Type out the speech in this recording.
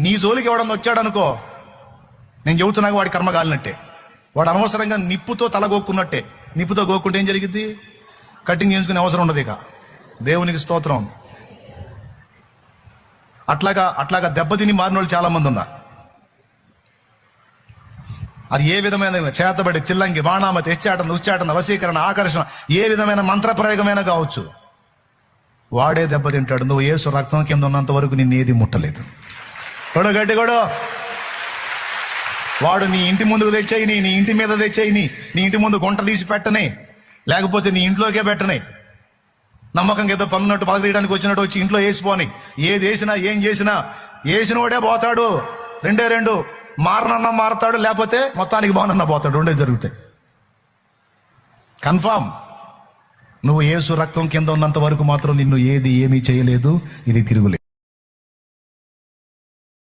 నీ జోలికి ఎవడన్నా వచ్చాడనుకో, నేను చెబుతున్నాక వాడి కర్మ కాలినట్టే. వాడు అనవసరంగా నిప్పుతో తల గోక్కున్నట్టే. నిప్పుతో గోక్కుంటే ఏం జరిగింది? కటింగ్ చేయించుకునే అవసరం ఉండదు. ఇక దేవునికి స్తోత్రం. అట్లాగా దెబ్బతిని మారిన వాళ్ళు చాలా మంది ఉన్నారు. అది ఏ విధమైన చేతబడి, చిల్లంగి, బాణామతి, హెచ్చాటన, ఉచ్చాటన, వశీకరణ, ఆకర్షణ, ఏ విధమైన మంత్రప్రయోగమైన కావచ్చు, వాడే దెబ్బతింటాడు. నువ్వు యేసు రక్తం కింద ఉన్నంత వరకు నిన్ను ఏది ముట్టలేదు. గడ్డి కూడా వాడు నీ ఇంటి ముందుకు తెచ్చేయని, నీ ఇంటి మీద తెచ్చేయని, నీ ఇంటి ముందు గుంట తీసి పెట్టని, లేకపోతే నీ ఇంట్లోకే పెట్టని, నమ్మకంగా ఏదో పనున్నట్టు పలకరియడానికి వచ్చినట్టు వచ్చి ఇంట్లో వేసిపోని, ఏది వేసినా ఏం చేసినా వేసినోడే పోతాడు. రెండు మారనన్నా మారతాడు, లేకపోతే మొత్తానికి బాగునన్నా పోతాడు. రెండే జరుగుతాయి. కన్ఫామ్. నువ్వు యేసు రక్తం కింద ఉన్నంత వరకు మాత్రం నిన్ను ఏది ఏమీ చేయలేదు. ఇది తిరుగులేదు.